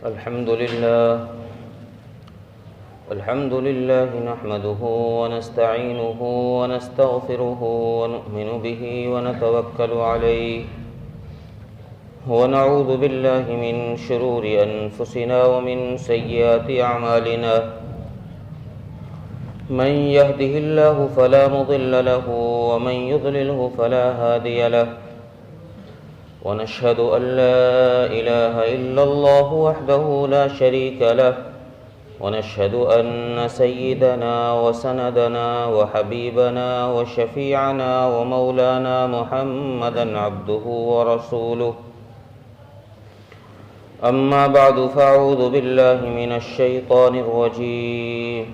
الحمد لله نحمده ونستعينه ونستغفره ونؤمن به ونتوكل عليه ونعوذ بالله من شرور أنفسنا ومن سيئات أعمالنا من يهده الله فلا مضل له ومن يضلله فلا هادي له ونشهد أن لا إله إلا الله وحده لا شريك له ونشهد أن سيدنا وسندنا وحبيبنا وشفيعنا ومولانا محمدا عبده ورسوله أما بعد فأعوذ بالله من الشيطان الرجيم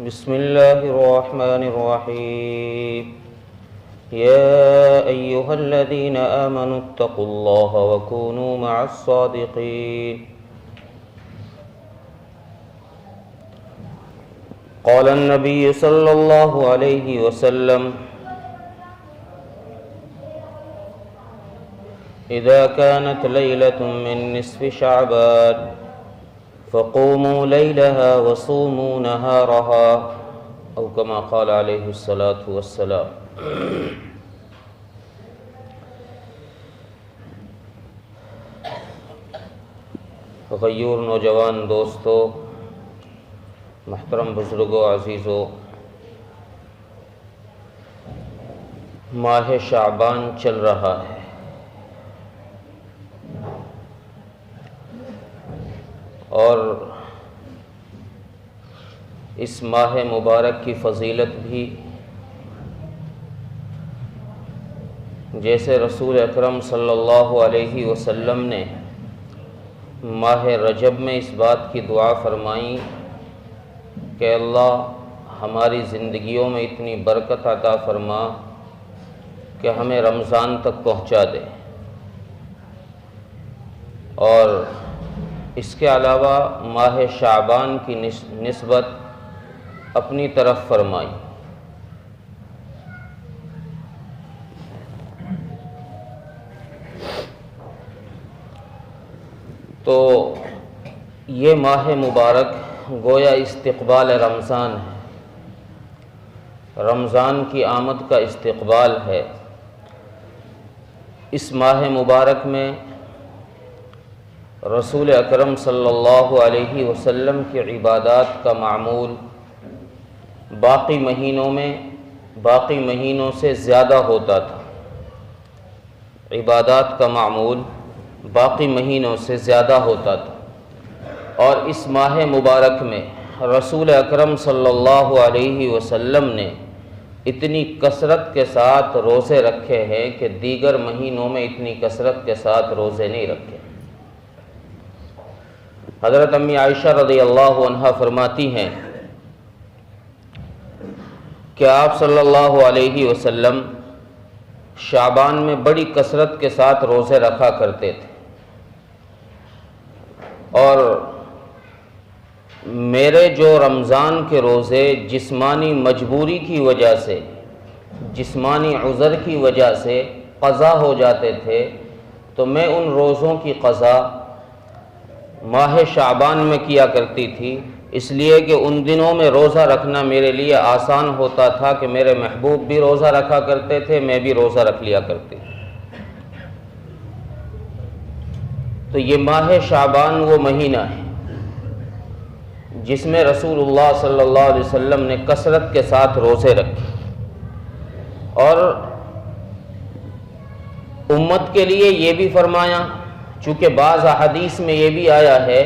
بسم الله الرحمن الرحيم يا أيها الذين آمنوا اتقوا الله وكونوا مع الصادقين قال النبي صلى الله عليه وسلم إذا كانت ليلة من نصف شعبان فقوموا ليلها وصوموا نهارها أو كما قال عليه الصلاة والسلام۔ غیور نوجوان دوستو، محترم بزرگوں، عزیزوں، ماہ شعبان چل رہا ہے اور اس ماہ مبارک کی فضیلت بھی جیسے رسول اکرم صلی اللہ علیہ وسلم نے ماہ رجب میں اس بات کی دعا فرمائی کہ اللہ ہماری زندگیوں میں اتنی برکت عطا فرما کہ ہمیں رمضان تک پہنچا دے، اور اس کے علاوہ ماہ شعبان کی نسبت اپنی طرف فرمائی۔ تو یہ ماہ مبارک گویا استقبال رمضان ہے، رمضان کی آمد کا استقبال ہے۔ اس ماہ مبارک میں رسول اکرم صلی اللہ علیہ وسلم کی عبادات کا معمول باقی مہینوں سے زیادہ ہوتا تھا، عبادات کا معمول باقی مہینوں سے زیادہ ہوتا تھا، اور اس ماہ مبارک میں رسول اکرم صلی اللہ علیہ وسلم نے اتنی کثرت کے ساتھ روزے رکھے ہیں کہ دیگر مہینوں میں اتنی کثرت کے ساتھ روزے نہیں رکھے۔ حضرت امی عائشہ رضی اللہ عنہا فرماتی ہیں کہ آپ صلی اللہ علیہ وسلم شعبان میں بڑی کثرت کے ساتھ روزے رکھا کرتے تھے، اور میرے جو رمضان کے روزے جسمانی مجبوری کی وجہ سے، جسمانی عذر کی وجہ سے قضا ہو جاتے تھے، تو میں ان روزوں کی قضا ماہ شعبان میں کیا کرتی تھی، اس لیے کہ ان دنوں میں روزہ رکھنا میرے لیے آسان ہوتا تھا کہ میرے محبوب بھی روزہ رکھا کرتے تھے، میں بھی روزہ رکھ لیا کرتی تھی۔ تو یہ ماہ شعبان وہ مہینہ ہے جس میں رسول اللہ صلی اللہ علیہ وسلم نے کثرت کے ساتھ روزے رکھے، اور امت کے لیے یہ بھی فرمایا، چونکہ بعض احادیث میں یہ بھی آیا ہے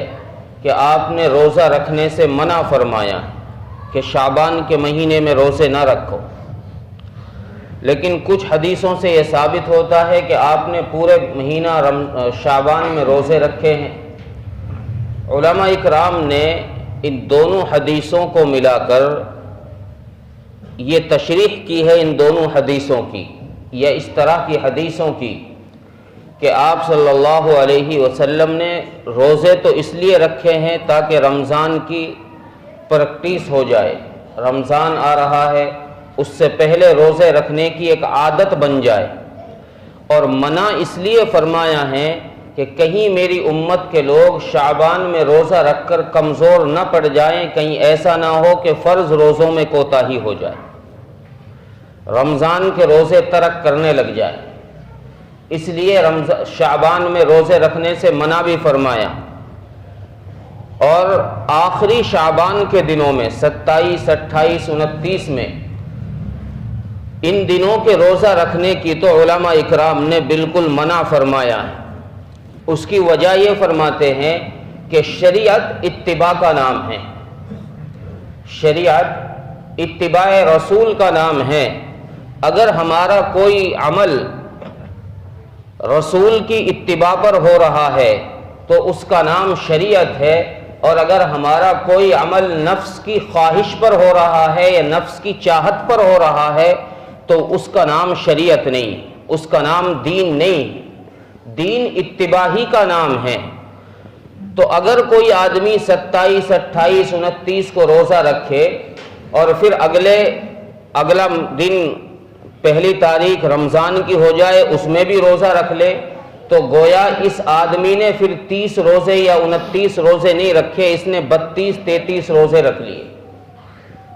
کہ آپ نے روزہ رکھنے سے منع فرمایا کہ شعبان کے مہینے میں روزے نہ رکھو، لیکن کچھ حدیثوں سے یہ ثابت ہوتا ہے کہ آپ نے پورے مہینہ شعبان میں روزے رکھے ہیں۔ علماء اکرام نے ان دونوں حدیثوں کو ملا کر یہ تشریح کی ہے، ان دونوں حدیثوں کی یا اس طرح کی حدیثوں کی، کہ آپ صلی اللہ علیہ وسلم نے روزے تو اس لیے رکھے ہیں تاکہ رمضان کی پریکٹس ہو جائے، رمضان آ رہا ہے اس سے پہلے روزے رکھنے کی ایک عادت بن جائے، اور منع اس لیے فرمایا ہے کہ کہیں میری امت کے لوگ شعبان میں روزہ رکھ کر کمزور نہ پڑ جائیں، کہیں ایسا نہ ہو کہ فرض روزوں میں کوتاہی ہو جائے، رمضان کے روزے ترک کرنے لگ جائے۔ اس لیے شعبان میں روزے رکھنے سے منع بھی فرمایا، اور آخری شعبان کے دنوں میں 27، 28، 29 میں ان دنوں کے روزہ رکھنے کی تو علماء اکرام نے بالکل منع فرمایا ہے۔ اس کی وجہ یہ فرماتے ہیں کہ شریعت اتباع کا نام ہے، شریعت اتباع رسول کا نام ہے۔ اگر ہمارا کوئی عمل رسول کی اتباع پر ہو رہا ہے تو اس کا نام شریعت ہے، اور اگر ہمارا کوئی عمل نفس کی خواہش پر ہو رہا ہے یا نفس کی چاہت پر ہو رہا ہے تو اس کا نام شریعت نہیں، اس کا نام دین نہیں، دین اتباع ہی کا نام ہے۔ تو اگر کوئی آدمی 27، 28، 29 کو روزہ رکھے اور پھر اگلا دن پہلی تاریخ رمضان کی ہو جائے اس میں بھی روزہ رکھ لے، تو گویا اس آدمی نے پھر 30 روزے یا 29 روزے نہیں رکھے، اس نے 32، 33 روزے رکھ لیے۔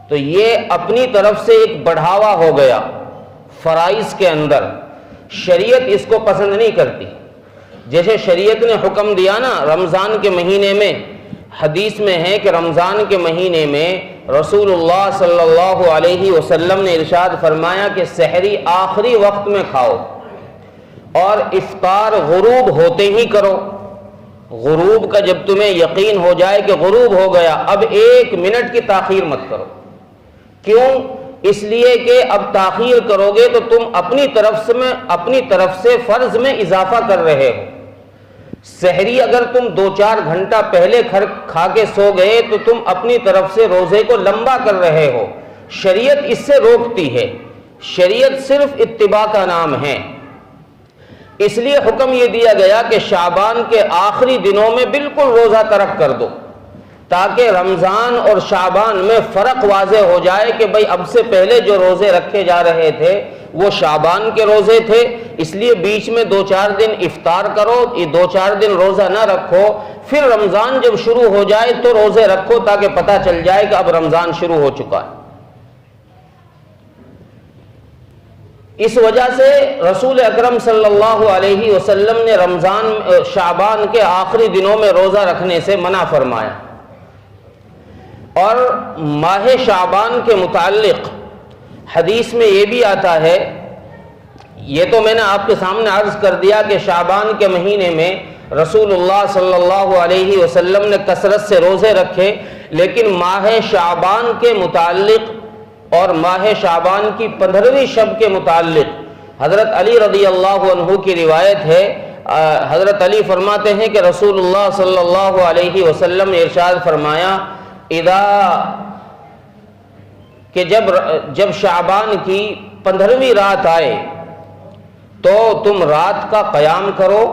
تو یہ اپنی طرف سے ایک بڑھاوا ہو گیا فرائض کے اندر، شریعت اس کو پسند نہیں کرتی۔ جیسے شریعت نے حکم دیا نا رمضان کے مہینے میں، حدیث میں ہے کہ رمضان کے مہینے میں رسول اللہ صلی اللہ علیہ وسلم نے ارشاد فرمایا کہ سحری آخری وقت میں کھاؤ اور افطار غروب ہوتے ہی کرو۔ غروب کا جب تمہیں یقین ہو جائے کہ غروب ہو گیا، اب 1 منٹ کی تاخیر مت کرو۔ کیوں؟ اس لیے کہ اب تاخیر کرو گے تو تم اپنی طرف سے فرض میں اضافہ کر رہے ہو۔ سحری اگر تم 2-4 گھنٹہ پہلے کھا کے سو گئے تو تم اپنی طرف سے روزے کو لمبا کر رہے ہو۔ شریعت اس سے روکتی ہے، شریعت صرف اتباع کا نام ہے۔ اس لیے حکم یہ دیا گیا کہ شعبان کے آخری دنوں میں بالکل روزہ ترک کر دو، تاکہ رمضان اور شعبان میں فرق واضح ہو جائے کہ بھئی اب سے پہلے جو روزے رکھے جا رہے تھے وہ شعبان کے روزے تھے، اس لیے بیچ میں 2-4 دن افطار کرو، یہ 2-4 دن روزہ نہ رکھو، پھر رمضان جب شروع ہو جائے تو روزے رکھو تاکہ پتہ چل جائے کہ اب رمضان شروع ہو چکا ہے۔ اس وجہ سے رسول اکرم صلی اللہ علیہ وسلم نے شعبان کے آخری دنوں میں روزہ رکھنے سے منع فرمایا۔ اور ماہ شعبان کے متعلق حدیث میں یہ بھی آتا ہے، یہ تو میں نے آپ کے سامنے عرض کر دیا کہ شعبان کے مہینے میں رسول اللہ صلی اللہ علیہ وسلم نے کثرت سے روزے رکھے، لیکن ماہ شعبان کے متعلق اور ماہ شعبان کی 15ویں شب کے متعلق حضرت علی رضی اللہ عنہ کی روایت ہے۔ حضرت علی فرماتے ہیں کہ رسول اللہ صلی اللہ علیہ وسلم نے ارشاد فرمایا کہ جب شعبان کی 15ویں رات آئے تو تم رات کا قیام کرو۔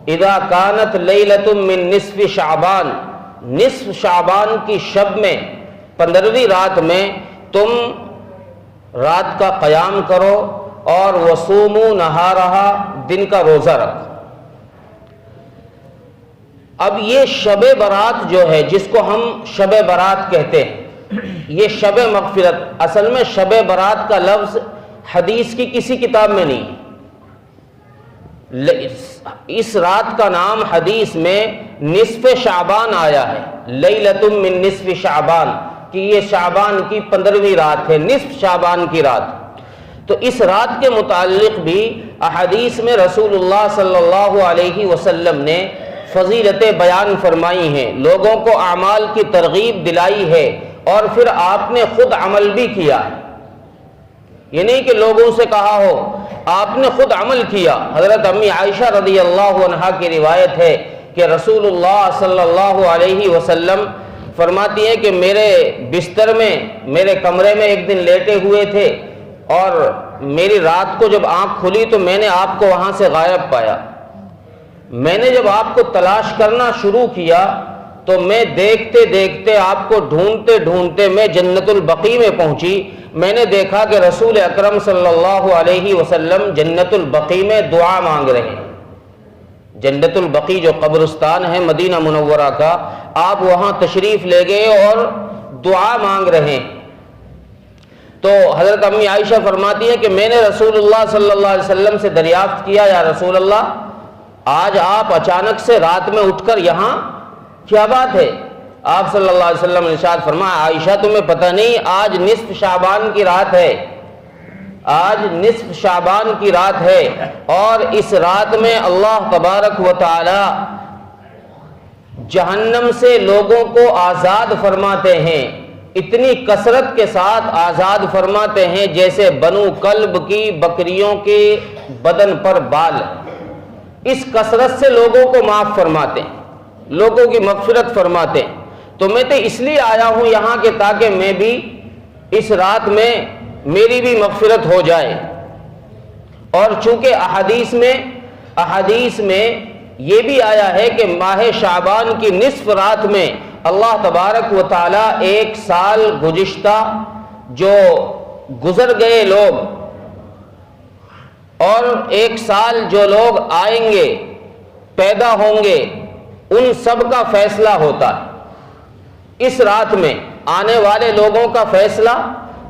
اذا کانت لیلۃ من نصف شعبان، نصف شعبان کی شب میں 15ویں رات میں تم رات کا قیام کرو، اور وصوموا نہارہا، دن کا روزہ رکھو۔ اب یہ شب برات جو ہے جس کو ہم شب برات کہتے ہیں، یہ شب مغفرت، اصل میں شب برات کا لفظ حدیث کی کسی کتاب میں نہیں۔ اس رات کا نام حدیث میں نصف شعبان آیا ہے، لیلۃ من نصف شعبان، کہ یہ شعبان کی 15ویں رات ہے، نصف شعبان کی رات۔ تو اس رات کے متعلق بھی احادیث میں رسول اللہ صلی اللہ علیہ وسلم نے فضیلتیں بیان فرمائی ہیں، لوگوں کو اعمال کی ترغیب دلائی ہے، اور پھر آپ نے خود عمل بھی کیا ہے۔ یہ نہیں کہ لوگوں سے کہا ہو، آپ نے خود عمل کیا۔ حضرت امی عائشہ رضی اللہ عنہا کی روایت ہے کہ رسول اللہ صلی اللہ علیہ وسلم فرماتی ہیں کہ میرے بستر میں، میرے کمرے میں ایک دن لیٹے ہوئے تھے، اور میری رات کو جب آنکھ کھلی تو میں نے آپ کو وہاں سے غائب پایا۔ میں نے جب آپ کو تلاش کرنا شروع کیا تو میں دیکھتے دیکھتے، آپ کو ڈھونڈتے ڈھونڈتے میں جنت البقیع میں پہنچی۔ میں نے دیکھا کہ رسول اکرم صلی اللہ علیہ وسلم جنت البقیع میں دعا مانگ رہے ہیں۔ جنت البقیع جو قبرستان ہے مدینہ منورہ کا، آپ وہاں تشریف لے گئے اور دعا مانگ رہے ہیں۔ تو حضرت امی عائشہ فرماتی ہیں کہ میں نے رسول اللہ صلی اللہ علیہ وسلم سے دریافت کیا، یا رسول اللہ آج آپ اچانک سے رات میں اٹھ کر یہاں کیا بات ہے؟ آپ صلی اللہ علیہ وسلم نے ارشاد فرمایا، عائشہ تمہیں پتہ نہیں آج نصف شعبان کی رات ہے، آج نصف شعبان کی رات ہے، اور اس رات میں اللہ تبارک و تعالی جہنم سے لوگوں کو آزاد فرماتے ہیں، اتنی کثرت کے ساتھ آزاد فرماتے ہیں جیسے بنو کلب کی بکریوں کے بدن پر بال، اس کثرت سے لوگوں کو معاف فرماتے ہیں، لوگوں کی مغفرت فرماتے ہیں۔ تو میں تو اس لیے آیا ہوں یہاں کہ تاکہ میں بھی اس رات میں میری بھی مغفرت ہو جائے۔ اور چونکہ احادیث میں یہ بھی آیا ہے کہ ماہ شعبان کی نصف رات میں اللہ تبارک و تعالی ایک سال گزشتہ جو گزر گئے لوگ اور ایک سال جو لوگ آئیں گے پیدا ہوں گے ان سب کا فیصلہ ہوتا ہے۔ اس رات میں آنے والے لوگوں کا فیصلہ،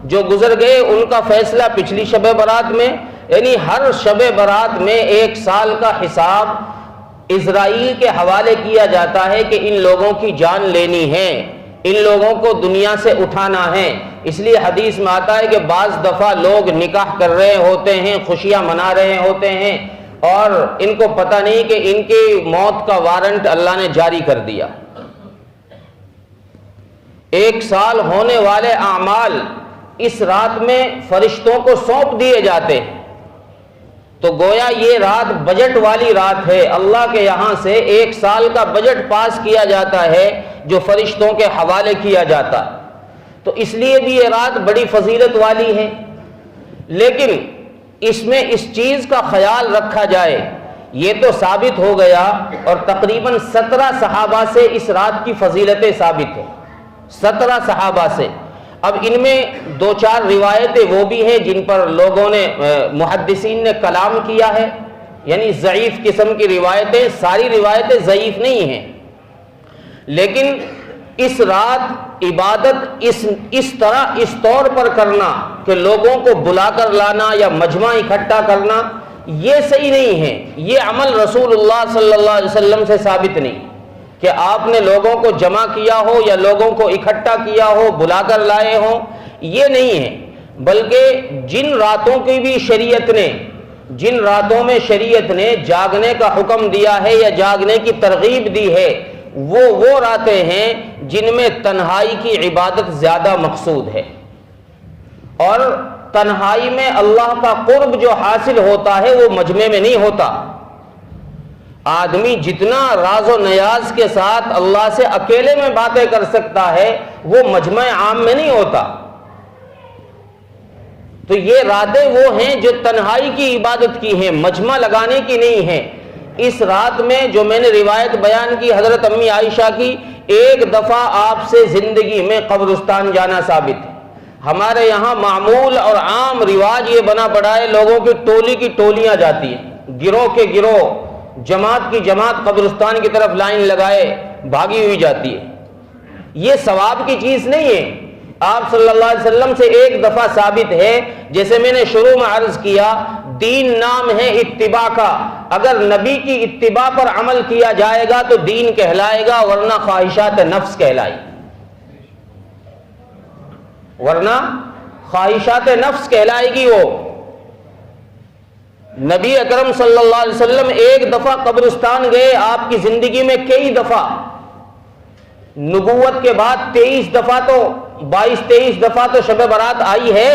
جو گزر گئے ان کا فیصلہ پچھلی شب برات میں، یعنی ہر شب برات میں ایک سال کا حساب اسرائیل کے حوالے کیا جاتا ہے کہ ان لوگوں کی جان لینی ہے، ان لوگوں کو دنیا سے اٹھانا ہے۔ اس لیے حدیث میں آتا ہے کہ بعض دفعہ لوگ نکاح کر رہے ہوتے ہیں، خوشیاں منا رہے ہوتے ہیں، اور ان کو پتہ نہیں کہ ان کی موت کا وارنٹ اللہ نے جاری کر دیا۔ ایک سال ہونے والے اعمال اس رات میں فرشتوں کو سونپ دیے جاتے ہیں۔ تو گویا یہ رات بجٹ والی رات ہے، اللہ کے یہاں سے ایک سال کا بجٹ پاس کیا جاتا ہے جو فرشتوں کے حوالے کیا جاتا ہے۔ تو اس لیے بھی یہ رات بڑی فضیلت والی ہے، لیکن اس میں اس چیز کا خیال رکھا جائے، یہ تو ثابت ہو گیا اور تقریباً 17 صحابہ سے اس رات کی فضیلتیں ثابت ہیں، 17 صحابہ سے۔ اب ان میں 2-4 روایتیں وہ بھی ہیں جن پر لوگوں نے محدثین نے کلام کیا ہے، یعنی ضعیف قسم کی روایتیں، ساری روایتیں ضعیف نہیں ہیں، لیکن اس رات عبادت اس طور پر کرنا کہ لوگوں کو بلا کر لانا یا مجمع اکٹھا کرنا، یہ صحیح نہیں ہے۔ یہ عمل رسول اللہ صلی اللہ علیہ وسلم سے ثابت نہیں کہ آپ نے لوگوں کو جمع کیا ہو یا لوگوں کو اکٹھا کیا ہو، بلا کر لائے ہوں، یہ نہیں ہے۔ بلکہ جن راتوں کی بھی جن راتوں میں شریعت نے جاگنے کا حکم دیا ہے یا جاگنے کی ترغیب دی ہے، وہ راتیں ہیں جن میں تنہائی کی عبادت زیادہ مقصود ہے، اور تنہائی میں اللہ کا قرب جو حاصل ہوتا ہے وہ مجمع میں نہیں ہوتا۔ آدمی جتنا راز و نیاز کے ساتھ اللہ سے اکیلے میں باتیں کر سکتا ہے وہ مجمع عام میں نہیں ہوتا۔ تو یہ راتیں وہ ہیں جو تنہائی کی عبادت کی ہیں، مجمع لگانے کی نہیں ہیں۔ اس رات میں جو میں نے روایت بیان کی حضرت امی عائشہ کی، ایک دفعہ آپ سے زندگی میں قبرستان جانا ثابت ہے۔ ہمارے یہاں معمول اور عام رواج یہ بنا پڑا ہے، لوگوں کی ٹولیاں جاتی ہیں، گروہ کے گروہ، جماعت کی جماعت قبرستان کی طرف لائن لگائے بھاگی ہوئی جاتی ہے۔ یہ ثواب کی چیز نہیں ہے۔ آپ صلی اللہ علیہ وسلم سے ایک دفعہ ثابت ہے، جیسے میں نے شروع میں عرض کیا، دین نام ہے اتباع کا، اگر نبی کی اتباع پر عمل کیا جائے گا تو دین کہلائے گا، ورنہ خواہشات نفس کہلائے گی، ورنہ خواہشات نفس کہلائے گی۔ وہ نبی اکرم صلی اللہ علیہ وسلم ایک دفعہ قبرستان گئے، آپ کی زندگی میں کئی دفعہ، نبوت کے بعد 22-23 دفعہ تو شب برات آئی ہے،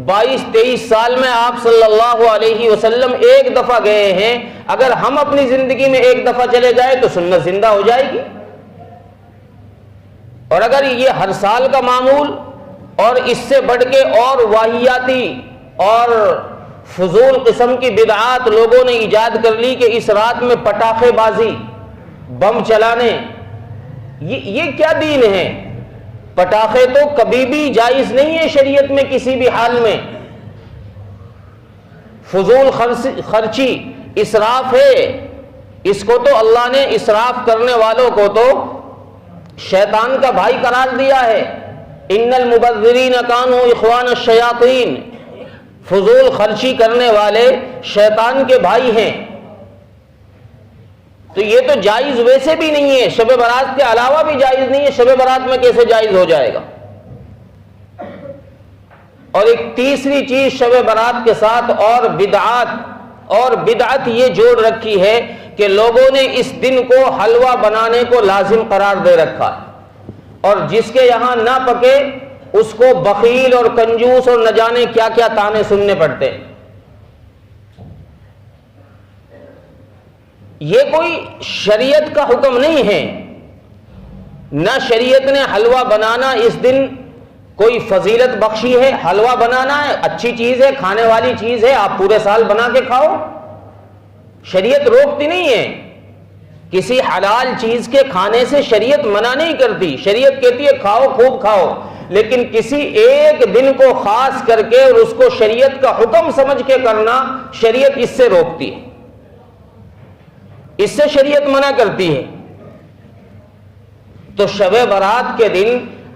22-23 سال میں آپ صلی اللہ علیہ وسلم ایک دفعہ گئے ہیں۔ اگر ہم اپنی زندگی میں ایک دفعہ چلے جائیں تو سنت زندہ ہو جائے گی، اور اگر یہ ہر سال کا معمول اور اس سے بڑھ کے اور واہیاتی اور فضول قسم کی بدعات لوگوں نے ایجاد کر لی کہ اس رات میں پٹاخے بازی، بم چلانے، یہ کیا دین ہے؟ پٹاخے تو کبھی بھی جائز نہیں ہے شریعت میں کسی بھی حال میں، فضول خرچی، اسراف ہے۔ اس کو تو اللہ نے اسراف کرنے والوں کو تو شیطان کا بھائی قرار دیا ہے. ان المبذرین کانوا اخوان الشیاطین، فضول خرچی کرنے والے شیطان کے بھائی ہیں. تو یہ تو جائز ویسے بھی نہیں ہے، شب برات کے علاوہ بھی جائز نہیں ہے، شب برات میں کیسے جائز ہو جائے گا؟ اور ایک تیسری چیز شب برات کے ساتھ اور بدعت یہ جوڑ رکھی ہے کہ لوگوں نے اس دن کو حلوہ بنانے کو لازم قرار دے رکھا، اور جس کے یہاں نہ پکے اس کو بخیل اور کنجوس اور نہ جانے کیا کیا طعنے سننے پڑتے. یہ کوئی شریعت کا حکم نہیں ہے، نہ شریعت نے حلوہ بنانا اس دن کوئی فضیلت بخشی ہے. حلوہ بنانا ہے اچھی چیز ہے، کھانے والی چیز ہے، آپ پورے سال بنا کے کھاؤ، شریعت روکتی نہیں ہے. کسی حلال چیز کے کھانے سے شریعت منع نہیں کرتی، شریعت کہتی ہے کھاؤ، خوب کھاؤ، لیکن کسی ایک دن کو خاص کر کے اور اس کو شریعت کا حکم سمجھ کے کرنا شریعت اس سے روکتی ہے، اس سے شریعت منع کرتی ہے. تو شب برات کے دن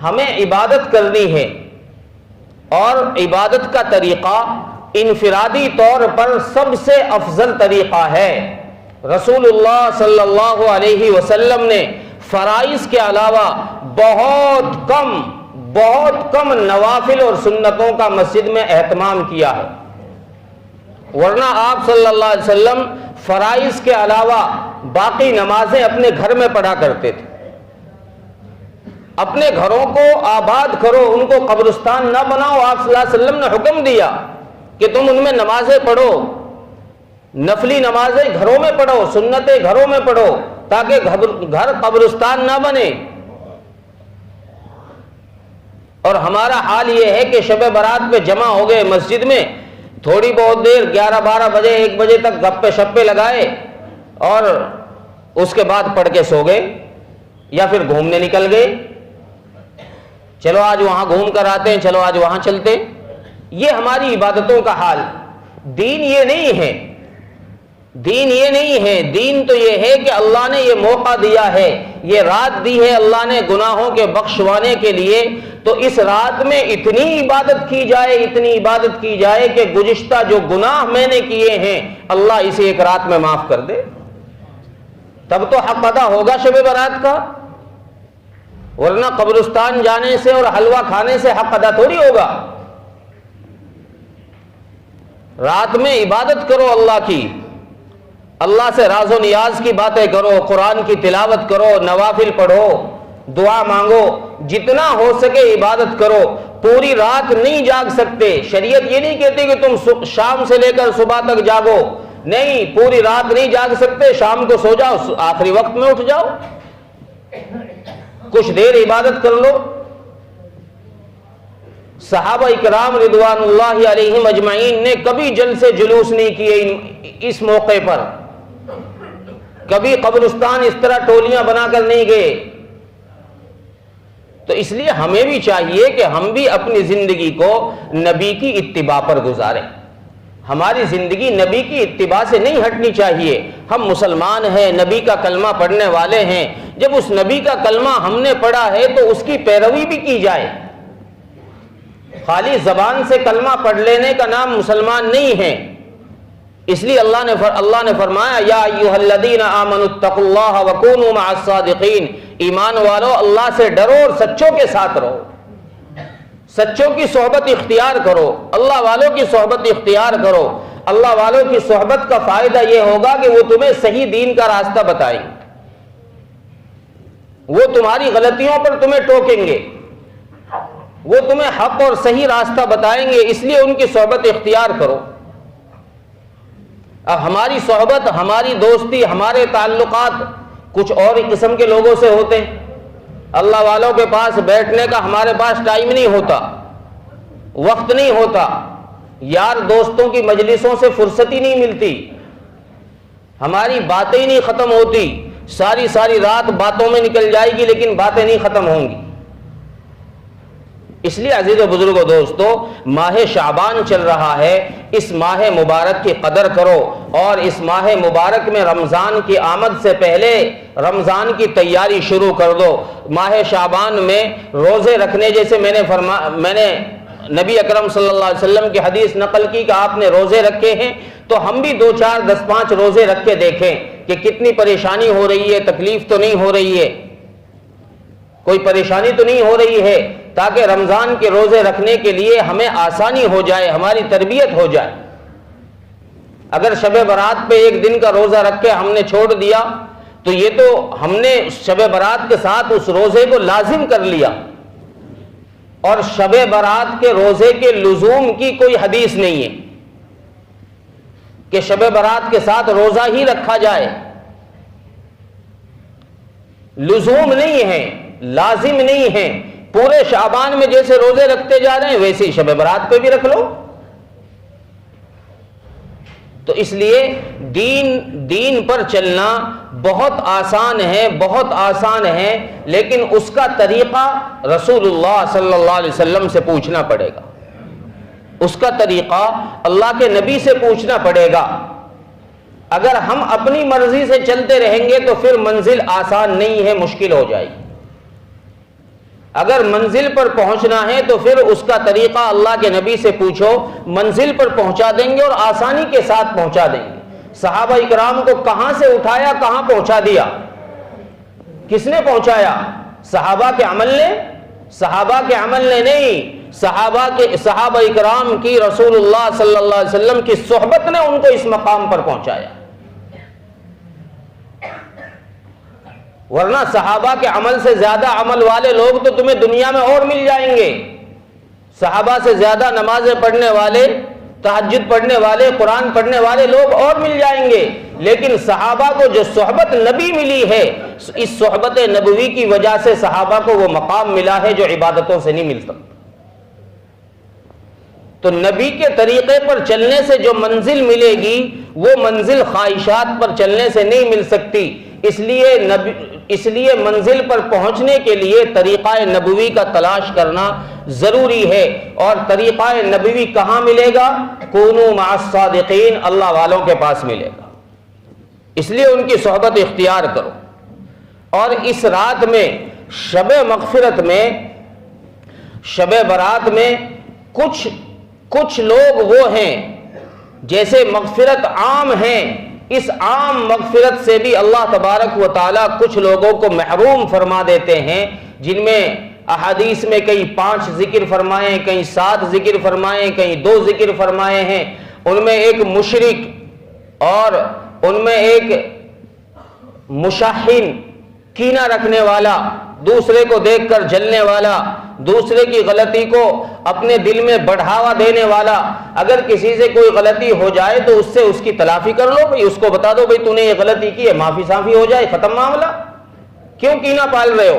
ہمیں عبادت کرنی ہے، اور عبادت کا طریقہ انفرادی طور پر سب سے افضل طریقہ ہے. رسول اللہ صلی اللہ علیہ وسلم نے فرائض کے علاوہ بہت کم نوافل اور سنتوں کا مسجد میں اہتمام کیا ہے، ورنہ آپ صلی اللہ علیہ وسلم فرائض کے علاوہ باقی نمازیں اپنے گھر میں پڑھا کرتے تھے. اپنے گھروں کو آباد کرو، ان کو قبرستان نہ بناؤ. آپ صلی اللہ علیہ وسلم نے حکم دیا کہ تم ان میں نمازیں پڑھو، نفلی نمازیں گھروں میں پڑھو، سنتیں گھروں میں پڑھو، تاکہ گھر قبرستان نہ بنے. اور ہمارا حال یہ ہے کہ شب برات پہ جمع ہو گئے مسجد میں، تھوڑی بہت دیر 11-12 بجے 1 بجے تک گپے شپے لگائے اور اس کے بعد پڑھ کے سو گئے، یا پھر گھومنے نکل گئے، چلو آج وہاں گھوم کر آتے ہیں، چلو آج وہاں چلتے ہیں. یہ ہماری عبادتوں کا حال. دین یہ نہیں ہے، دین یہ نہیں ہے. دین تو یہ ہے کہ اللہ نے یہ موقع دیا ہے، یہ رات دی ہے اللہ نے گناہوں کے بخشوانے کے لیے، تو اس رات میں اتنی عبادت کی جائے، اتنی عبادت کی جائے کہ گزشتہ جو گناہ میں نے کیے ہیں اللہ اسے ایک رات میں معاف کر دے. تب تو حق ادا ہوگا شب برات کا، ورنہ قبرستان جانے سے اور حلوہ کھانے سے حق ادا تھوڑی ہوگا. رات میں عبادت کرو اللہ کی، اللہ سے راز و نیاز کی باتیں کرو، قرآن کی تلاوت کرو، نوافل پڑھو، دعا مانگو، جتنا ہو سکے عبادت کرو. پوری رات نہیں جاگ سکتے، شریعت یہ نہیں کہتی کہ تم شام سے لے کر صبح تک جاگو، نہیں، پوری رات نہیں جاگ سکتے، شام کو سو جاؤ، آخری وقت میں اٹھ جاؤ، کچھ دیر عبادت کر لو. صحابہ اکرام رضوان اللہ علیہم اجمعین نے کبھی جلسے جلوس نہیں کیے اس موقع پر، کبھی قبرستان اس طرح ٹولیاں بنا کر نہیں گئے. تو اس لیے ہمیں بھی چاہیے کہ ہم بھی اپنی زندگی کو نبی کی اتباع پر گزاریں. ہماری زندگی نبی کی اتباع سے نہیں ہٹنی چاہیے. ہم مسلمان ہیں، نبی کا کلمہ پڑھنے والے ہیں، جب اس نبی کا کلمہ ہم نے پڑھا ہے تو اس کی پیروی بھی کی جائے. خالی زبان سے کلمہ پڑھ لینے کا نام مسلمان نہیں ہے. اس لیے اللہ نے فرمایا یا ایھا الذین آمنوا اتقوا اللہ وکونوا مع الصادقین، ایمان والو اللہ سے ڈرو اور سچوں کے ساتھ رہو، سچوں کی صحبت اختیار کرو، اللہ والوں کی صحبت اختیار کرو. اللہ والوں کی صحبت کا فائدہ یہ ہوگا کہ وہ تمہیں صحیح دین کا راستہ بتائیں، وہ تمہاری غلطیوں پر تمہیں ٹوکیں گے، وہ تمہیں حق اور صحیح راستہ بتائیں گے. اس لیے ان کی صحبت اختیار کرو. اب ہماری صحبت، ہماری دوستی، ہمارے تعلقات کچھ اور ہی قسم کے لوگوں سے ہوتے ہیں. اللہ والوں کے پاس بیٹھنے کا ہمارے پاس ٹائم نہیں ہوتا، وقت نہیں ہوتا، یار دوستوں کی مجلسوں سے فرصت ہی نہیں ملتی، ہماری باتیں ہی نہیں ختم ہوتی. ساری رات باتوں میں نکل جائے گی لیکن باتیں نہیں ختم ہوں گی. اس لیے عزیز و بزرگوں دوستو، ماہ شعبان چل رہا ہے، اس ماہ مبارک کی قدر کرو، اور اس ماہ مبارک میں رمضان کی آمد سے پہلے رمضان کی تیاری شروع کر دو۔ ماہ شعبان میں روزے رکھنے، جیسے میں نے نبی اکرم صلی اللہ علیہ وسلم کی حدیث نقل کی کہ آپ نے روزے رکھے ہیں، تو ہم بھی 2 4 10 5 روزے رکھ کے دیکھیں کہ کتنی پریشانی ہو رہی ہے، تکلیف تو نہیں ہو رہی ہے، کوئی پریشانی تو نہیں ہو رہی ہے، تاکہ رمضان کے روزے رکھنے کے لیے ہمیں آسانی ہو جائے، ہماری تربیت ہو جائے۔ اگر شب برات پہ 1 دن کا روزہ رکھ کے ہم نے چھوڑ دیا تو یہ تو ہم نے شب برات کے ساتھ اس روزے کو لازم کر لیا، اور شب برات کے روزے کے لزوم کی کوئی حدیث نہیں ہے کہ شب برات کے ساتھ روزہ ہی رکھا جائے، لزوم نہیں ہے، لازم نہیں ہے۔ پورے شعبان میں جیسے روزے رکھتے جا رہے ہیں ویسے ہی شب برات پہ بھی رکھ لو۔ تو اس لیے دین پر چلنا بہت آسان ہے، بہت آسان ہے، لیکن اس کا طریقہ رسول اللہ صلی اللہ علیہ وسلم سے پوچھنا پڑے گا، اس کا طریقہ اللہ کے نبی سے پوچھنا پڑے گا۔ اگر ہم اپنی مرضی سے چلتے رہیں گے تو پھر منزل آسان نہیں ہے، مشکل ہو جائے گی۔ اگر منزل پر پہنچنا ہے تو پھر اس کا طریقہ اللہ کے نبی سے پوچھو، منزل پر پہنچا دیں گے اور آسانی کے ساتھ پہنچا دیں گے۔ صحابہ اکرام کو کہاں سے اٹھایا، کہاں پہنچا دیا؟ کس نے پہنچایا؟ صحابہ کے عمل نے؟ صحابہ کے عمل نے نہیں، صحابہ اکرام کی رسول اللہ صلی اللہ علیہ وسلم کی صحبت نے ان کو اس مقام پر پہنچایا۔ ورنہ صحابہ کے عمل سے زیادہ عمل والے لوگ تو تمہیں دنیا میں اور مل جائیں گے۔ صحابہ سے زیادہ نمازیں پڑھنے والے، تہجد پڑھنے والے، قرآن پڑھنے والے لوگ اور مل جائیں گے، لیکن صحابہ کو جو صحبت نبی ملی ہے، اس صحبت نبوی کی وجہ سے صحابہ کو وہ مقام ملا ہے جو عبادتوں سے نہیں مل سکتا۔ تو نبی کے طریقے پر چلنے سے جو منزل ملے گی وہ منزل خواہشات پر چلنے سے نہیں مل سکتی۔ اس لیے منزل پر پہنچنے کے لیے طریقہ نبوی کا تلاش کرنا ضروری ہے، اور طریقہ نبوی کہاں ملے گا؟ کونوا مع الصادقین، اللہ والوں کے پاس ملے گا۔ اس لیے ان کی صحبت اختیار کرو۔ اور اس رات میں، شب مغفرت میں، شب برات میں کچھ لوگ وہ ہیں جیسے مغفرت عام ہیں، اس عام مغفرت سے بھی اللہ تبارک و تعالیٰ کچھ لوگوں کو محروم فرما دیتے ہیں، جن میں احادیث میں کہیں 5 ذکر فرمائے، کہیں 7 ذکر فرمائے، کہیں 2 ذکر فرمائے ہیں۔ ان میں ایک مشرک اور ان میں ایک مشاحن، کینہ رکھنے والا، دوسرے کو دیکھ کر جلنے والا، دوسرے کی غلطی کو اپنے دل میں بڑھاوا دینے والا۔ اگر کسی سے کوئی غلطی ہو جائے تو اس سے اس کی تلافی کر لو، بھئی اس کو بتا دو بھئی تو نے یہ غلطی کی ہے، معافی صافی ہو جائے، ختم معاملہ۔ کیوں کینہ پال رہے ہو؟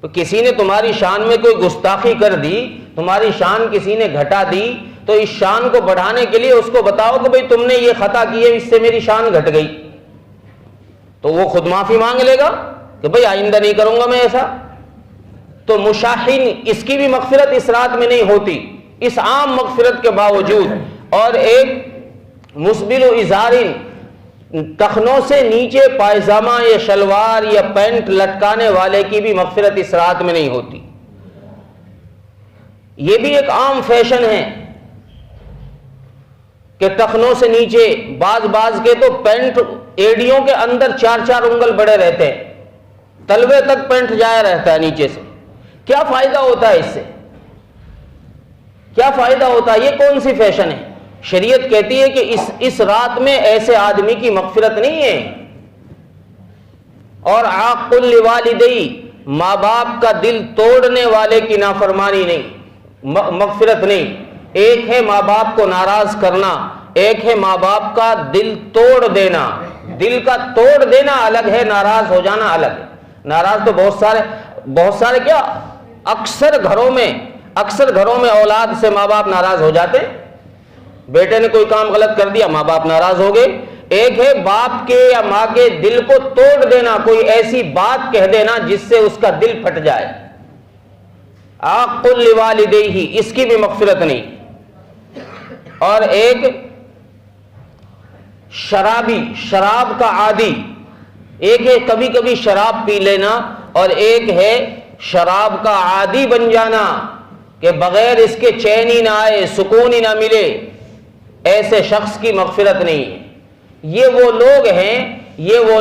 تو کسی نے تمہاری شان میں کوئی گستاخی کر دی، تمہاری شان کسی نے گھٹا دی، تو اس شان کو بڑھانے کے لیے اس کو بتاؤ کہ بھئی تم نے یہ خطا کی ہے، اس سے میری شان گھٹ گئی، تو وہ خود معافی مانگ لے گا کہ بھئی آئندہ نہیں کروں گا میں ایسا۔ تو مشاحن، اس کی بھی مغفرت اس رات میں نہیں ہوتی، اس عام مغفرت کے باوجود۔ اور ایک مسبل و ازارن، ٹخنوں سے نیچے پائجامہ یا شلوار یا پینٹ لٹکانے والے کی بھی مغفرت اس رات میں نہیں ہوتی۔ یہ بھی ایک عام فیشن ہے کہ ٹخنوں سے نیچے، بعض کے تو پینٹ ایڑیوں کے اندر 4 انگل بڑے رہتے ہیں، تلوے تک پینٹ جایا رہتا ہے نیچے سے۔ کیا فائدہ ہوتا ہے اس سے؟ کیا فائدہ ہوتا ہے؟ یہ کون سی فیشن ہے؟ شریعت کہتی ہے کہ اس رات میں ایسے آدمی کی مغفرت نہیں ہے۔ اور عاق لوالدی، ماں باپ کا دل توڑنے والے کی نافرمانی نہیں، مغفرت نہیں۔ ایک ہے ماں باپ کو ناراض کرنا، ایک ہے ماں باپ کا دل توڑ دینا۔ دل کا توڑ دینا الگ ہے، ناراض ہو جانا الگ ہے۔ ناراض تو بہت سارے کیا اکثر گھروں میں اولاد سے ماں باپ ناراض ہو جاتے، بیٹے نے کوئی کام غلط کر دیا، ماں باپ ناراض ہو گئے۔ ایک ہے باپ کے یا ماں کے دل کو توڑ دینا، کوئی ایسی بات کہہ دینا جس سے اس کا دل پھٹ جائے۔ عاق لوالدیہ، اس کی بھی مغفرت نہیں. اور ایک شرابی، شراب کا عادی، ایک ہے کبھی کبھی شراب پی لینا، اور ایک ہے شراب کا عادی بن جانا کہ بغیر اس کے چین ہی نہ آئے، سکون ہی نہ ملے. ایسے شخص کی مغفرت نہیں. یہ وہ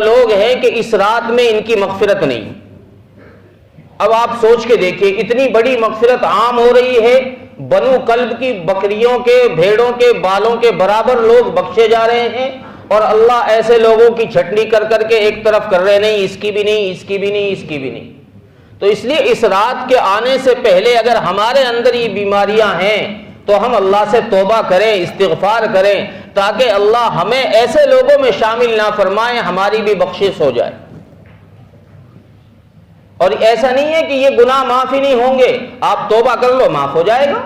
لوگ ہیں کہ اس رات میں ان کی مغفرت نہیں. اب آپ سوچ کے دیکھیں، اتنی بڑی مغفرت عام ہو رہی ہے، بنو کلب کی بکریوں کے، بھیڑوں کے بالوں کے برابر لوگ بخشے جا رہے ہیں، اور اللہ ایسے لوگوں کی چھٹنی کر کر کے ایک طرف کر رہے، نہیں اس کی بھی نہیں، اس کی بھی نہیں، اس کی بھی نہیں. تو اس لیے اس رات کے آنے سے پہلے اگر ہمارے اندر یہ بیماریاں ہیں تو ہم اللہ سے توبہ کریں، استغفار کریں، تاکہ اللہ ہمیں ایسے لوگوں میں شامل نہ فرمائے، ہماری بھی بخشش ہو جائے. اور ایسا نہیں ہے کہ یہ گناہ معاف ہی نہیں ہوں گے، آپ توبہ کر لو معاف ہو جائے گا.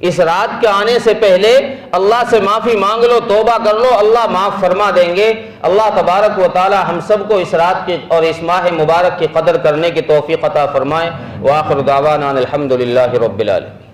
اس رات کے آنے سے پہلے اللہ سے معافی مانگ لو، توبہ کر لو، اللہ معاف فرما دیں گے. اللہ تبارک و تعالی ہم سب کو اس رات کی اور اس ماہ مبارک کی قدر کرنے کی توفیق عطا فرمائے. وآخر دعوانا الحمد للہ رب العالمین.